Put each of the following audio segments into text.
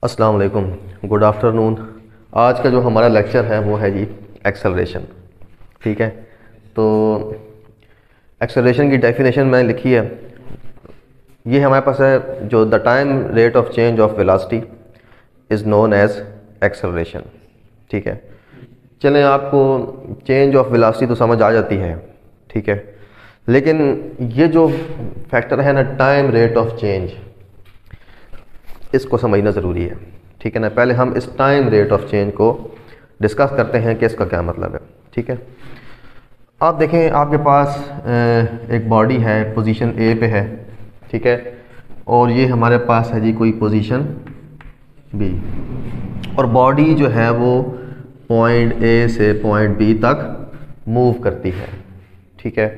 अस्सलाम वालेकुम, good afternoon. आज का जो हमारा लेक्चर है वो है जी एक्सेलरेशन। ठीक है, तो एक्सेलरेशन की डेफिनेशन मैंने लिखी है। ये हमारे पास है जो the time rate of change of velocity is known as acceleration. ठीक है, चलें आपको चेंज ऑफ वेलोसिटी तो समझ आ जाती है। ठीक है, लेकिन ये जो फैक्टर है ना टाइम रेट ऑफ चेंज, इसको समझना ज़रूरी है। ठीक है ना, पहले हम इस टाइम रेट ऑफ चेंज को डिस्कस करते हैं कि इसका क्या मतलब है। ठीक है, आप देखें आपके पास एक बॉडी है, पोजीशन ए पे है। ठीक है, और ये हमारे पास है जी कोई पोजीशन बी, और बॉडी जो है वो पॉइंट ए से पॉइंट बी तक मूव करती है। ठीक है,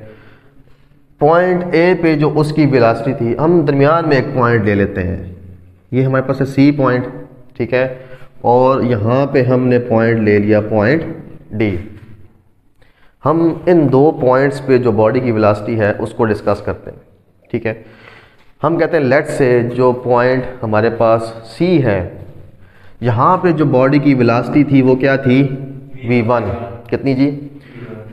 पॉइंट ए पे जो उसकी वेलोसिटी थी, हम दरमियान में एक पॉइंट ले लेते हैं, ये हमारे पास है सी पॉइंट। ठीक है, और यहाँ पे हमने पॉइंट ले लिया पॉइंट डी। हम इन दो पॉइंट्स पे जो बॉडी की वेलोसिटी है उसको डिस्कस करते हैं। ठीक है, हम कहते हैं लेट्स से जो पॉइंट हमारे पास सी है, यहाँ पे जो बॉडी की वेलोसिटी थी वो क्या थी, v1। कितनी जी?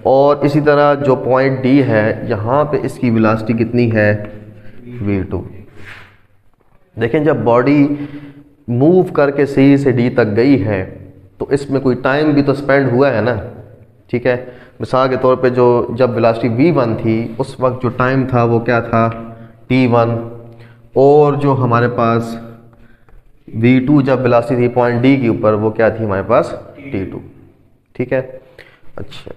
और इसी तरह जो पॉइंट डी है, यहाँ पे इसकी वेलोसिटी कितनी है, v2। देखें, जब बॉडी मूव करके सी से डी तक गई है तो इसमें कोई टाइम भी तो स्पेंड हुआ है ना। ठीक है, मिसाल के तौर पे जो जब वेलोसिटी v1 थी उस वक्त जो टाइम था वो क्या था, t1। और जो हमारे पास v2 जब वेलोसिटी थी पॉइंट डी के ऊपर, वो क्या थी हमारे पास, t2। ठीक है, अच्छा,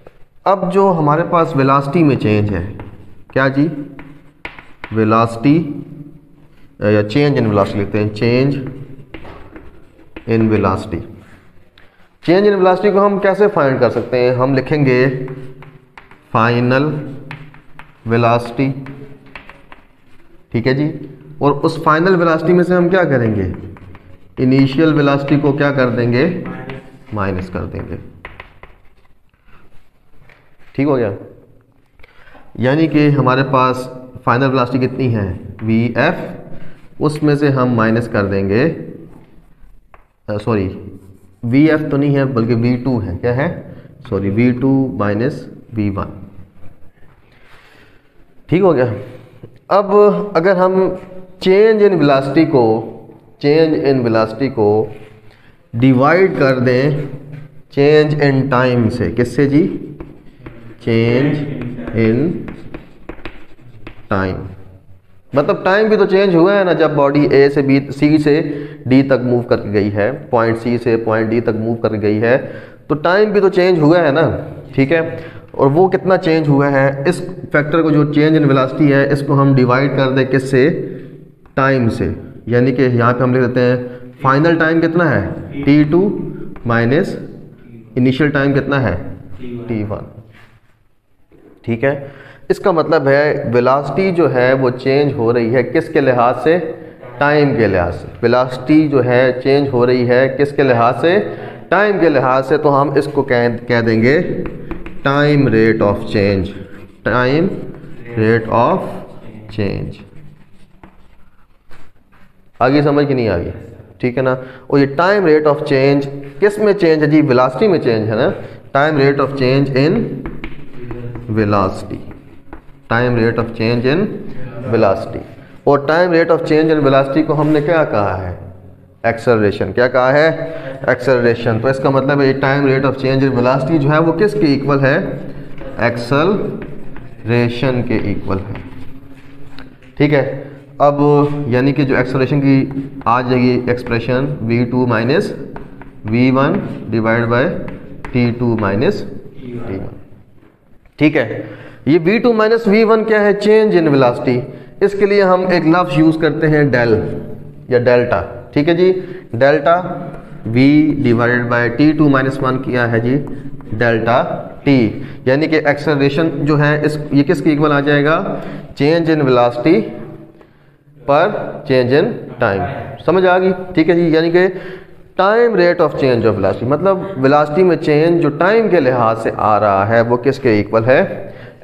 अब जो हमारे पास वेलोसिटी में चेंज है, क्या जी, वेलोसिटी या चेंज इन वेलोसिटी लिखते हैं, change in velocity. Change in velocity को हम कैसे फाइंड कर सकते हैं, हम लिखेंगे फाइनल वेलोसिटी। ठीक है जी, और उस फाइनल वेलोसिटी में से हम क्या करेंगे, इनिशियल वेलोसिटी को क्या कर देंगे, माइनस कर देंगे। ठीक हो गया, यानी कि हमारे पास फाइनल वेलोसिटी कितनी है, vf, उसमें से हम माइनस कर देंगे, सॉरी vf तो नहीं है बल्कि v2 है, क्या है, सॉरी v2 माइनस v1। ठीक हो गया। अब अगर हम चेंज इन वेलोसिटी को डिवाइड कर दें चेंज इन टाइम से, किससे जी, चेंज इन टाइम, मतलब टाइम भी तो चेंज हुआ है ना, जब बॉडी ए से बी, सी से डी तक मूव करके गई है, पॉइंट सी से पॉइंट डी तक मूव करके गई है, तो टाइम भी तो चेंज हुआ है ना। ठीक है, और वो कितना चेंज हुआ है, इस फैक्टर को जो चेंज इन वेलोसिटी है इसको हम डिवाइड कर दें किससे, टाइम से, यानी कि यहाँ पे हम लिख देते हैं फाइनल टाइम कितना है, t2 माइनस इनिशियल टाइम कितना है, t1। ठीक है, इसका मतलब है वेलोसिटी जो है वो चेंज हो रही है किसके लिहाज से, टाइम के लिहाज से। वेलोसिटी जो है चेंज हो रही है किसके लिहाज से, टाइम के लिहाज से। तो हम इसको कह देंगे time rate of change, time rate of change. आगे समझ की नहीं आ गई? ठीक है ना, और ये टाइम रेट ऑफ चेंज किस में चेंज है जी, वेलोसिटी में चेंज है ना। Time rate of change in velocity, time rate of change in velocity. और time rate of change in velocity को हमने क्या कहा है, एक्सेलरेशन। क्या कहा है, एक्सेलरेशन। तो इसका मतलब है time rate of change in velocity जो है वो किसके इक्वल है, एक्सेलरेशन के इक्वल है। ठीक है, अब यानी कि जो एक्सेलरेशन की आ जाएगी expression v2 minus v1 divide by t2 minus t1। ठीक है, ये v2 माइनस v1 क्या है, चेंज इन वेलोसिटी। इसके लिए हम एक लफ्ज यूज करते हैं डेल या डेल्टा। ठीक है जी, delta v divided by t2 minus 1 किया है जी डेल्टा t, यानी कि एक्सेलरेशन जो है ये किसके इक्वल आ जाएगा, चेंज इन वेलोसिटी पर चेंज इन टाइम। समझ आ गई? ठीक है जी, यानी कि time rate of change of velocity, मतलब वेलोसिटी में चेंज जो टाइम के लिहाज से आ रहा है वो किसके इक्वल है,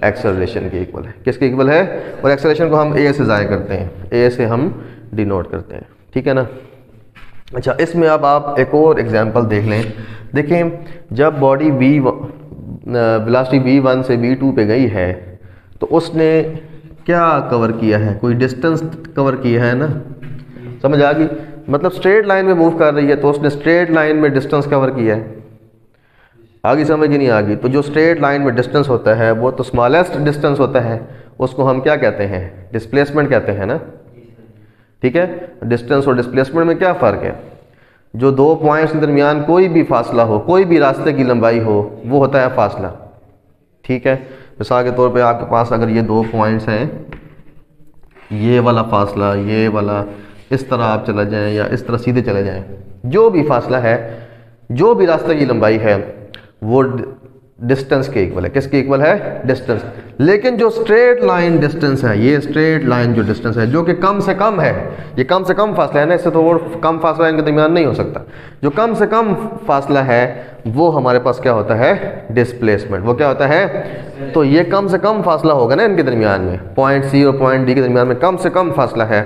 एक्सेलरेशन के इक्वल है। किसके इक्वल है, और एक्सेलरेशन को हम ए से ज़ाहिर करते हैं, ए से हम डिनोट करते हैं। ठीक है ना, अच्छा, इसमें अब आप एक और एग्जांपल देख लें। देखें, जब बॉडी वेलोसिटी v1 से v2 पे गई है तो उसने क्या कवर किया है, कोई डिस्टेंस कवर किया है ना, समझ आ गई। मतलब स्ट्रेट लाइन में मूव कर रही है तो उसने स्ट्रेट लाइन में डिस्टेंस कवर किया है। आगे समझ ही नहीं आ गई। तो जो स्ट्रेट लाइन में डिस्टेंस होता है वो तो स्मॉलेस्ट डिस्टेंस होता है, उसको हम क्या कहते हैं, डिस्प्लेसमेंट कहते हैं ना, ठीक है। डिस्टेंस और डिस्प्लेसमेंट में क्या फ़र्क है, जो दो पॉइंट्स के दरमियान कोई भी फासला हो, कोई भी रास्ते की लंबाई हो, वो होता है फासला, ठीक है। मिसाल के तौर पे आपके पास अगर ये दो पॉइंट्स हैं, ये वाला फासला, ये वाला, इस तरह आप चले जाएं या इस तरह सीधे चले जाएं, जो भी फासला है, जो भी रास्ते की लंबाई है, वो डिस्टेंस के इक्वल है। किसके इक्वल है, डिस्टेंस। लेकिन जो स्ट्रेट लाइन डिस्टेंस है, ये स्ट्रेट लाइन जो डिस्टेंस है, जो कि कम से कम है, ये कम से कम फासला है ना, इससे तो और कम फासला इनके दरमियान नहीं हो सकता। जो कम से कम फासला है वो हमारे पास क्या होता है, डिस्प्लेसमेंट। वो क्या होता है, तो ये कम से कम फासला होगा ना इनके दरमियान में, पॉइंट सी और पॉइंट डी के दरमियान में कम से कम फासला है,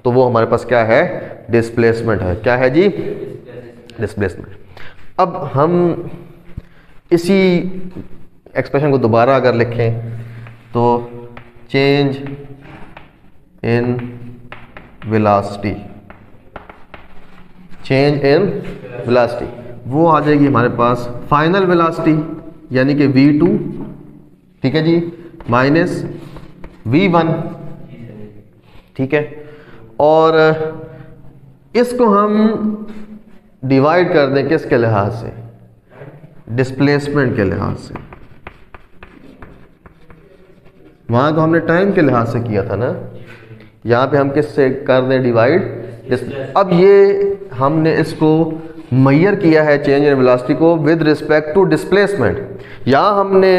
तो वो हमारे पास क्या है, डिस्प्लेसमेंट है। क्या है जी, डिस्प्लेसमेंट। अब हम इसी एक्सप्रेशन को दोबारा अगर लिखें तो change in velocity, change in velocity, वो आ जाएगी हमारे पास फाइनल वेलोसिटी यानी कि v2, ठीक है जी, माइनस v1, ठीक है। और इसको हम डिवाइड कर दें किसके लिहाज से, डिस्प्लेसमेंट के लिहाज से। वहां तो हमने टाइम के लिहाज से किया था ना, यहां पे हम किससे कर दें, डिवाइड। अब ये हमने इसको मेजर किया है चेंज इन वेलोसिटी को विद रिस्पेक्ट टू डिस्प्लेसमेंट। यहां हमने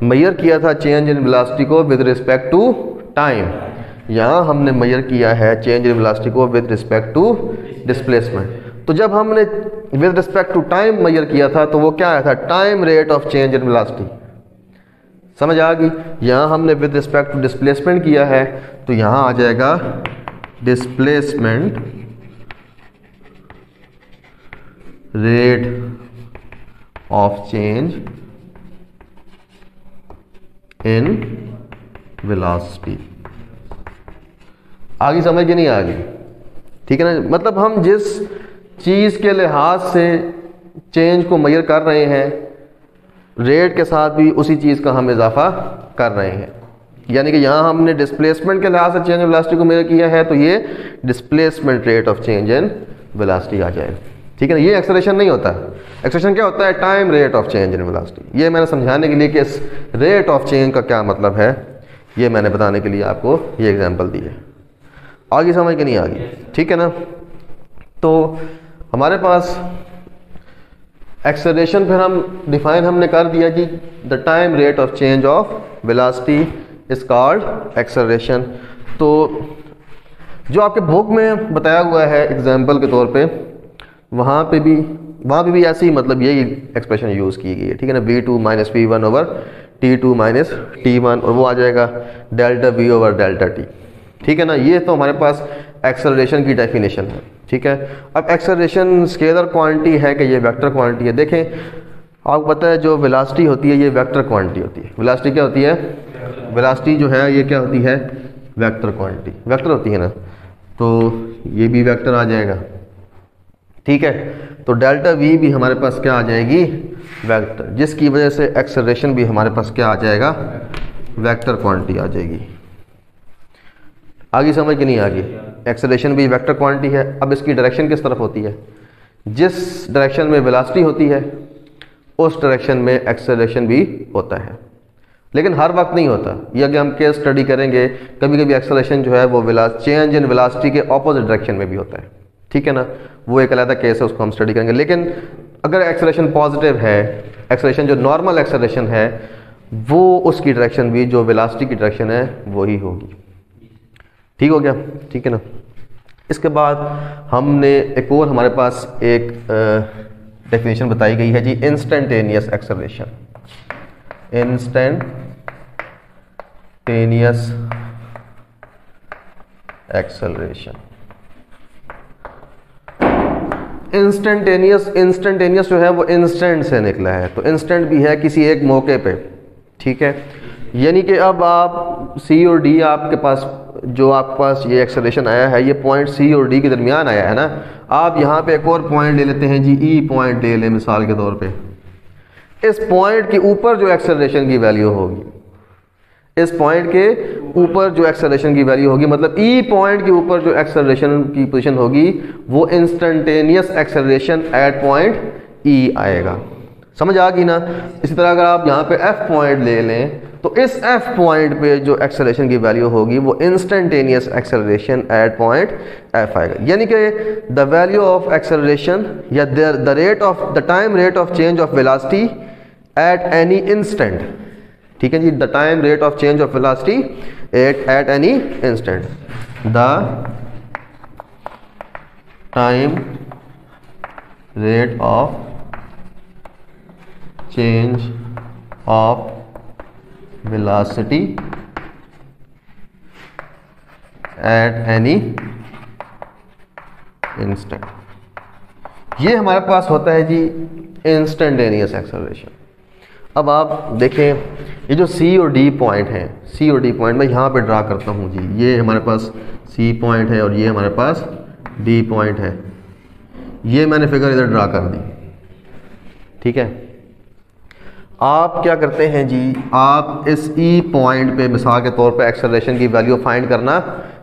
मेजर किया था चेंज इन वेलोसिटी को विद रिस्पेक्ट टू टाइम, यहां हमने मेजर किया है चेंज इन वेलोसिटी को विद रिस्पेक्ट टू डिस्प्लेसमेंट। तो जब हमने with respect to time measure किया था तो वो क्या आया था, time rate of change in velocity, समझ आ गई। यहां हमने विद रिस्पेक्ट टू डिस्प्लेसमेंट किया है तो यहां आ जाएगा displacement rate of change in velocity. आगे समझ के नहीं आ गई, ठीक है ना। मतलब हम जिस चीज़ के लिहाज से चेंज को मेजर कर रहे हैं, रेट के साथ भी उसी चीज़ का हम इजाफा कर रहे हैं। यानी कि यहाँ हमने डिस्प्लेसमेंट के लिहाज से चेंज इन वेलोसिटी को मेजर किया है तो ये displacement rate of change in velocity आ जाएगा, ठीक है ना। ये एक्सेलरेशन नहीं होता, एक्सेलरेशन क्या होता है, time rate of change in velocity. ये मैंने समझाने के लिए कि इस रेट ऑफ चेंज का क्या मतलब है, ये मैंने बताने के लिए आपको ये एग्जाम्पल दी है। आगे समझ के नहीं आ गई, ठीक है ना। तो हमारे पास एक्सेलरेशन फिर हम डिफाइन हमने कर दिया जी, the time rate of change of velocity is called acceleration. तो जो आपके बुक में बताया हुआ है एग्जांपल के तौर पे, वहाँ पे भी ऐसे ही मतलब यही एक्सप्रेशन यूज़ की गई है, ठीक है ना। v2 minus v1 over t2 minus t1, और वो आ जाएगा delta v over delta t, ठीक है ना। ये तो हमारे पास एक्सेलरेशन की डेफिनेशन है, ठीक है। अब एक्सेलरेशन स्केलर क्वांटिटी है कि ये वेक्टर क्वांटिटी है। देखें, आपको पता है जो वेलोसिटी होती है ये वेक्टर क्वांटिटी होती है। वेलोसिटी क्या होती है, वेलोसिटी जो है ये क्या होती है, वेक्टर क्वांटिटी, वेक्टर होती है ना। तो ये भी वेक्टर आ जाएगा, ठीक है। तो डेल्टा v भी हमारे पास क्या आ जाएगी, वेक्टर, जिसकी वजह से एक्सेलरेशन भी हमारे पास क्या आ जाएगा, वेक्टर क्वांटिटी आ जाएगी। आगे समझ के नहीं आ गई, एक्सेलरेशन भी वेक्टर क्वांटिटी है। अब इसकी डायरेक्शन किस तरफ होती है, जिस डायरेक्शन में वेलोसिटी होती है उस डायरेक्शन में एक्सेलरेशन भी होता है, लेकिन हर वक्त नहीं होता। ये अगर हम केस स्टडी करेंगे, कभी कभी एक्सेलरेशन जो है वो चेंज इन वेलोसिटी के ऑपोजिट डायरेक्शन में भी होता है, ठीक है ना। वो एक अलग केस है, उसको हम स्टडी करेंगे। लेकिन अगर एक्सेलरेशन पॉजिटिव है, एक्सेलरेशन जो नॉर्मल एक्सेलरेशन है, वो उसकी डायरेक्शन भी जो वेलोसिटी की डायरेक्शन है वही होगी, ठीक हो गया, ठीक है ना। इसके बाद हमने एक और हमारे पास एक डेफिनेशन बताई गई है जी, instantaneous acceleration. Instantaneous acceleration instantaneous जो है वो इंस्टेंट से निकला है, तो इंस्टेंट भी है किसी एक मौके पे, ठीक है। यानी कि अब आप सी और डी आपके पास जो आपके पास ये एक्सेलरेशन आया है, ये पॉइंट सी और डी के दरमियान आया है ना। आप यहाँ पे एक और पॉइंट ले लेते हैं जी, ई पॉइंट ले लें मिसाल के तौर पे। इस पॉइंट के ऊपर जो एक्सेलरेशन की वैल्यू होगी, इस पॉइंट के ऊपर जो एक्सेलरेशन की वैल्यू होगी, मतलब ई पॉइंट के ऊपर जो एक्सेलरेशन की पोजीशन होगी, वो इंस्टेंटेनियस एक्सेलरेशन एट पॉइंट ई आएगा। समझ आ गई ना। इसी तरह अगर आप यहाँ पे एफ पॉइंट ले लें, तो इस एफ पॉइंट पे जो एक्सेलरेशन की वैल्यू होगी वो instantaneous acceleration at point F आएगा। यानी कि द वैल्यू ऑफ एक्सेलरेशन या the rate of the time rate of change of velocity at any instant, ठीक है जी, the time rate of change of velocity at any instant, the time rate of change of velocity at any instant, ये हमारे पास होता है जी instantaneous acceleration. अब आप देखें ये जो सी और डी पॉइंट है, सी और डी पॉइंट मैं यहाँ पे ड्रा करता हूँ जी, ये हमारे पास सी पॉइंट है और ये हमारे पास डी पॉइंट है, ये मैंने फिगर इधर ड्रा कर दी, ठीक है। आप क्या करते हैं जी, आप इस ई पॉइंट पे मिसाल के तौर पे एक्सेलरेशन की वैल्यू फाइंड करना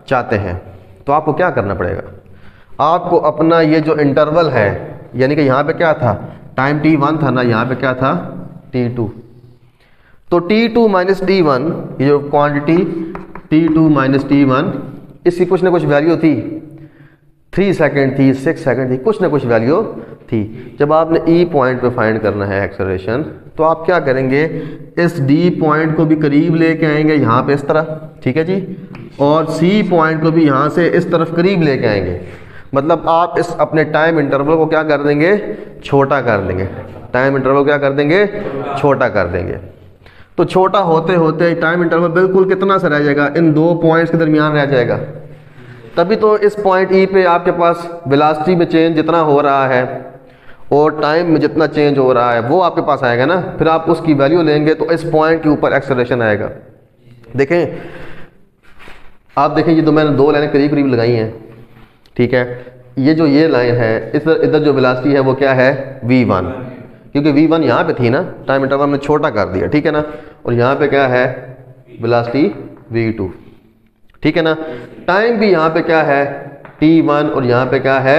चाहते हैं, तो आपको क्या करना पड़ेगा, आपको अपना ये जो इंटरवल है, यानी कि यहाँ पे क्या था टाइम t1 था ना, यहाँ पे क्या था t2, तो t2 माइनस t1, ये जो क्वांटिटी t2 माइनस t1, इसकी कुछ ना कुछ वैल्यू थी, 3 सेकंड थी, 6 सेकंड थी, कुछ ना कुछ वैल्यू थी। जब आपने ई पॉइंट पे फाइंड करना है एक्सेलरेशन, तो आप क्या करेंगे, इस डी पॉइंट को भी करीब लेके आएंगे यहाँ पे इस तरह, ठीक है जी, और सी पॉइंट को भी यहाँ से इस तरफ करीब लेके आएंगे। मतलब आप इस अपने टाइम इंटरवल को क्या कर देंगे, छोटा कर देंगे, टाइम इंटरवल क्या कर देंगे, छोटा कर देंगे। तो छोटा होते होते टाइम इंटरवल बिल्कुल कितना सा रह जाएगा, इन दो पॉइंट्स के दरमियान रह जाएगा। तभी तो इस पॉइंट ई पे आपके पास वेलोसिटी में चेंज जितना हो रहा है और टाइम में जितना चेंज हो रहा है वो आपके पास आएगा ना, फिर आप उसकी वैल्यू लेंगे तो इस पॉइंट के ऊपर एक्सेलरेशन आएगा। देखें आप देखें, ये तो मैंने दो लाइनें करीब करीब लगाई हैं, ठीक है। ये जो ये लाइन है, इधर जो वेलोसिटी है वो क्या है v1, क्योंकि v1 यहाँ पे थी ना, टाइम इंटरवल में छोटा कर दिया, ठीक है ना, और यहाँ पे क्या है वेलोसिटी v2, ठीक है ना। टाइम भी यहाँ पे क्या है t1 और यहाँ पे क्या है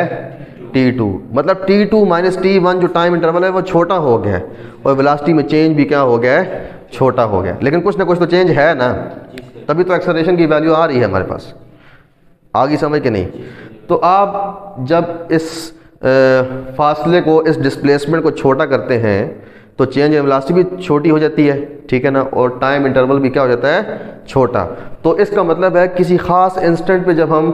t2, मतलब t2 माइनस t1 जो टाइम इंटरवल है वो छोटा हो गया है और वेलोसिटी में चेंज भी क्या हो गया है, छोटा हो गया। लेकिन कुछ ना कुछ तो चेंज है ना, तभी तो एक्सेलरेशन की वैल्यू आ रही है हमारे पास। आगे समझ के नहीं, तो आप जब इस फासले को, इस डिस्प्लेसमेंट को छोटा करते हैं तो चेंज इन वेलोसिटी भी छोटी हो जाती है, ठीक है ना, और टाइम इंटरवल भी क्या हो जाता है, छोटा। तो इसका मतलब है किसी खास इंस्टेंट पे जब हम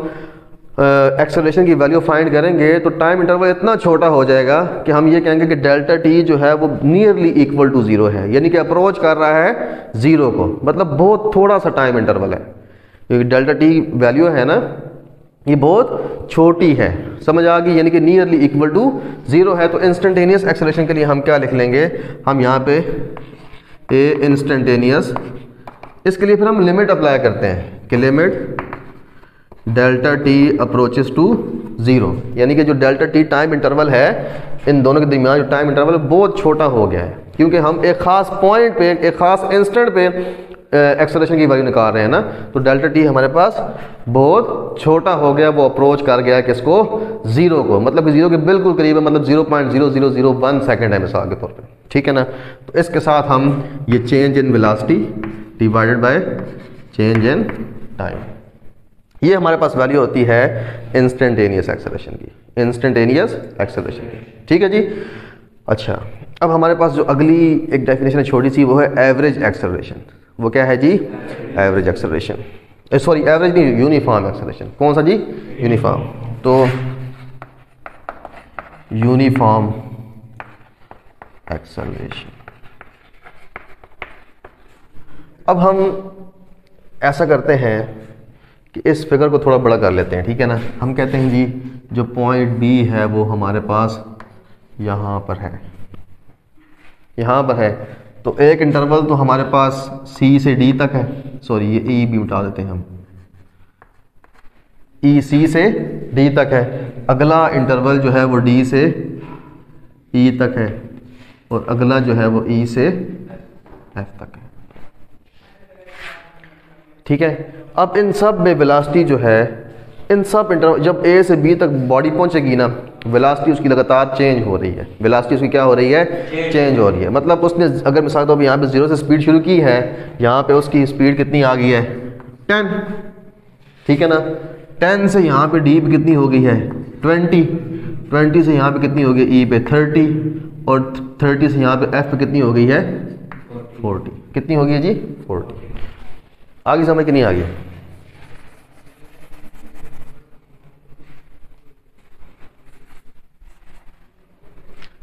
एक्सेलरेशन की वैल्यू फाइंड करेंगे तो टाइम इंटरवल इतना छोटा हो जाएगा कि हम ये कहेंगे कि डेल्टा टी जो है वो नियरली इक्वल टू जीरो है, यानी कि अप्रोच कर रहा है जीरो को, मतलब बहुत थोड़ा सा टाइम इंटरवल है, क्योंकि डेल्टा टी वैल्यू है ना ये बहुत छोटी है, समझ आ गई, यानी कि नियरली इक्वल टू जीरो है। तो इंस्टेंटेनियस एक्सेलरेशन के लिए हम क्या लिख लेंगे, हम यहाँ पे ए इंस्टेंटेनियस, इसके लिए फिर हम लिमिट अप्लाई करते हैं कि limit delta T approaches to zero, यानी कि जो डेल्टा टी टाइम इंटरवल है इन दोनों के दरमियान जो टाइम इंटरवल बहुत छोटा हो गया है, क्योंकि हम एक खास पॉइंट पे, एक खास इंस्टेंट पे एक्सेलरेशन की वैल्यू निकाल रहे हैं ना, तो डेल्टा टी हमारे पास बहुत छोटा हो गया, वो अप्रोच कर गया किसको, जीरो को, मतलब कि जीरो के बिल्कुल करीब है, मतलब 0.0001 सेकंड है मिसाल के तौर पे, ठीक है ना। तो इसके साथ हम ये change in velocity divided by change in time, ये हमारे पास वैल्यू होती है इंस्टेंटेनियस एक्सेलरेशन की, इंस्टेंटेनियस एक्सेलरेशन की, ठीक है जी। अच्छा, अब हमारे पास जो अगली एक डेफिनेशन है छोटी सी, वो है एवरेज एक्सेलरेशन। वो क्या है जी, एवरेज एक्सेलरेशन, सॉरी एवरेज नहीं, यूनिफॉर्म एक्सेलरेशन। कौन सा जी, यूनिफॉर्म। तो यूनिफॉर्म एक्सेलरेशन, अब हम ऐसा करते हैं कि इस फिगर को थोड़ा बड़ा कर लेते हैं, ठीक है ना। हम कहते हैं जी जो पॉइंट बी है वो हमारे पास यहाँ पर है, यहाँ पर है। तो एक इंटरवल तो हमारे पास सी से डी तक है, सॉरी ये ई भी उठा देते हैं हम, ई सी से डी तक है। अगला इंटरवल जो है वो डी से ई तक है, और अगला जो है वो ई से एफ तक है, ठीक है। अब इन सब में वेलोसिटी जो है, इन सब इंटरवल जब ए से बी तक बॉडी पहुंचेगी ना, वेलोसिटी उसकी लगातार चेंज हो रही है। वेलोसिटी उसकी क्या हो रही है? चेंज हो रही है। मतलब उसने अगर मिसाल के तौर पर यहाँ पे 0 से स्पीड शुरू की है, यहाँ पे उसकी स्पीड कितनी आ गई है? 10, ठीक है ना। 10 से यहाँ पे डी पे कितनी हो गई है? 20। 20 से यहाँ पे कितनी हो गई? ई पे 30, और 30 से यहाँ पे एफ पे कितनी हो गई है? 40। कितनी हो गई है जी? 40। आगे समझ कि नहीं आ गई?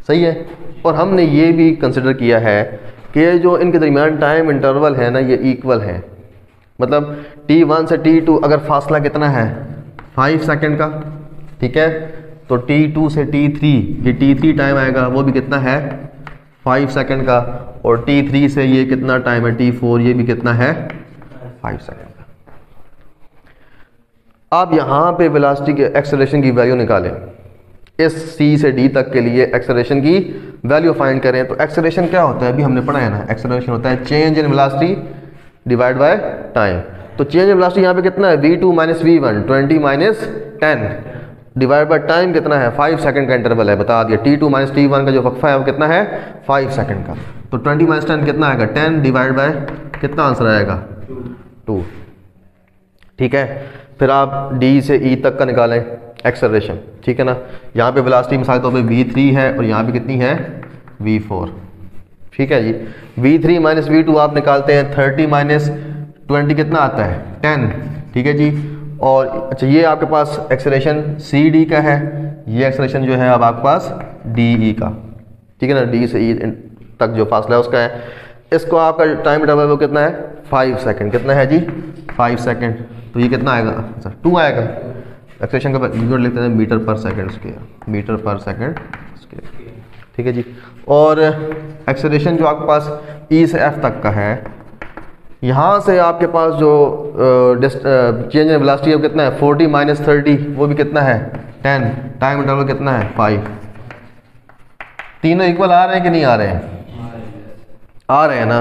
सही है। और हमने ये भी कंसिडर किया है कि जो इनके दरमियान टाइम इंटरवल है ना, ये इक्वल है। मतलब T1 से T2 अगर फासला कितना है? 5 सेकंड का, ठीक है। तो T2 से T3, ये T3 टाइम आएगा, वो भी कितना है? 5 सेकंड का। और T3 से ये कितना टाइम है? T4, ये भी कितना है? 5 सेकंड का। आप यहाँ पे वेलोसिटी के एक्सेलरेशन की वैल्यू निकालें, इस सी से डी तक के लिए एक्सेलरेशन की वैल्यू फाइंड करें। तो एक्सेलरेशन क्या होता है? अभी हमने पढ़ा है ना, एक्सेलरेशन होता है change in velocity divide by time. तो चेंज इन वेलोसिटी यहाँ पे कितना है? v2 minus v1, 20 minus 10 divide by time कितना है? 5 सेकंड का इंटरवल है, बता दिया। T2 माइनस T1 का जो वक्फा है वो कितना है? 5 सेकंड का। तो 20 माइनस 10 कितना आएगा? 10 डिवाइड बाय कितना आंसर आएगा? 2, ठीक है। फिर आप डी से ई तक का निकालें एक्सेलरेशन, ठीक है ना। यहाँ पे वेलोसिटी मिसाल के तौर पे v3 है, और यहाँ पे कितनी है? v4, ठीक है जी। v3 माइनस v2 आप निकालते हैं, 30 माइनस 20 कितना आता है? 10, ठीक है जी। और अच्छा, ये आपके पास एक्सेलरेशन सी डी का है, ये एक्सेलरेशन जो है अब आपके पास डी ई का, ठीक है ना। डी से ई तक जो फासला है उसका है। इसको आपका टाइम इंटरवल वो कितना है? 5 सेकंड। कितना है जी? 5 सेकंड। तो ये कितना आएगा? अच्छा 2 आएगा। एक्सेलरेशन का यूनिट लिखते हैं मीटर पर सेकंड स्क्वायर, मीटर पर सेकंड स्क्वायर, ठीक है जी। और एक्सेलरेशन जो आपके पास ई से एफ तक का है, यहाँ से आपके पास जो चेंज इन वेलोसिटी है वो कितना है? 40 माइनस 30, वो भी कितना है? 10। टाइम इंटरवल कितना है? 5। तीनों इक्वल आ रहे हैं कि नहीं आ रहे हैं? आ रहे हैं ना।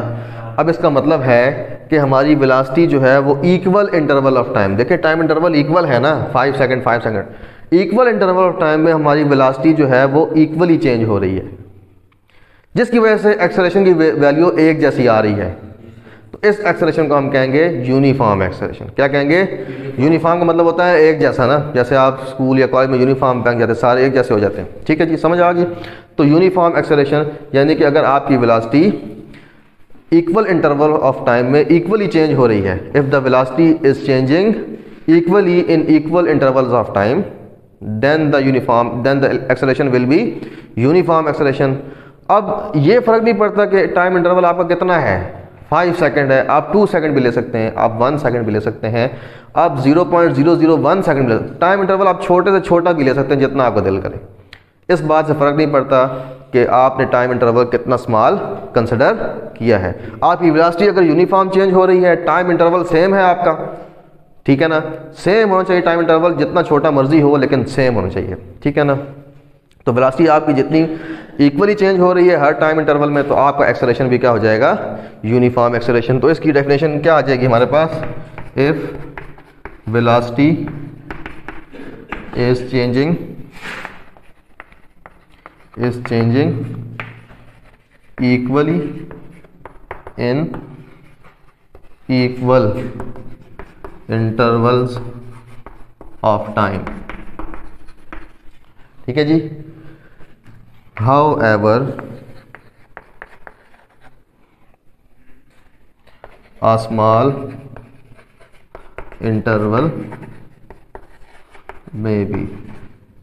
अब इसका मतलब है कि हमारी वेलोसिटी जो है वो इक्वल इंटरवल ऑफ टाइम, देखिए टाइम इंटरवल इक्वल है ना, 5 second 5 second, equal interval of time में हमारी वेलोसिटी जो है वो इक्वली चेंज हो रही है, जिसकी वजह से एक्सेलरेशन की वैल्यू एक जैसी आ रही है। तो इस एक्सेलरेशन को हम कहेंगे यूनिफॉर्म एक्सेलरेशन। क्या कहेंगे? यूनिफॉर्म का मतलब होता है एक जैसा ना, जैसे आप स्कूल या कॉलेज में यूनिफॉर्म पहन जाते हैं, सारे एक जैसे हो जाते हैं, ठीक है जी, समझ आ गई। तो यूनिफॉर्म एक्सेलरेशन यानी कि अगर आपकी velocity equal interval of time में इक्वली चेंज हो रही है, if the velocity is changing equally in equal intervals of time, then the acceleration will be uniform acceleration. अब ये फर्क नहीं पड़ता कि टाइम इंटरवल आपका कितना है, 5 सेकंड है, आप 2 सेकंड भी ले सकते हैं, आप 1 सेकंड भी ले सकते हैं, आप 0.001 सेकंड भी ले सकते हैं, टाइम इंटरवल आप छोटे से छोटा भी ले सकते हैं जितना आपको दिल करे। इस बात से फ़र्क नहीं पड़ता कि आपने टाइम इंटरवल कितना स्मॉल कंसिडर किया है। आपकी वेलोसिटी अगर यूनिफॉर्म चेंज हो रही है, टाइम इंटरवल सेम है आपका, ठीक है ना, सेम होना चाहिए टाइम इंटरवल, जितना छोटा मर्जी हो लेकिन सेम होना चाहिए, ठीक है ना। तो वेलोसिटी आपकी जितनी इक्वली चेंज हो रही है हर टाइम इंटरवल में, तो आपका एक्सेलरेशन भी क्या हो जाएगा? Uniform acceleration. तो इसकी डेफिनेशन क्या आ जाएगी हमारे पास? If velocity is changing equally in equal intervals of time, ठीक है जी। However, a small interval may be,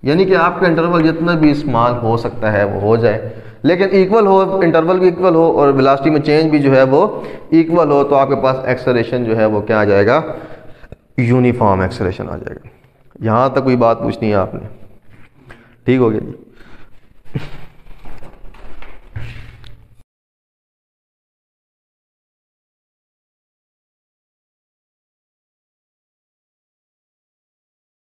यानी कि आपका इंटरवल जितना भी स्मॉल हो सकता है वो हो जाए, लेकिन इक्वल हो, इंटरवल भी इक्वल हो और वेलोसिटी में चेंज भी जो है वो इक्वल हो, तो आपके पास एक्सेलरेशन जो है वो क्या आ जाएगा? यूनिफॉर्म एक्सेलरेशन आ जाएगा। यहाँ तक कोई बात पूछनी है आपने? ठीक हो गया जी।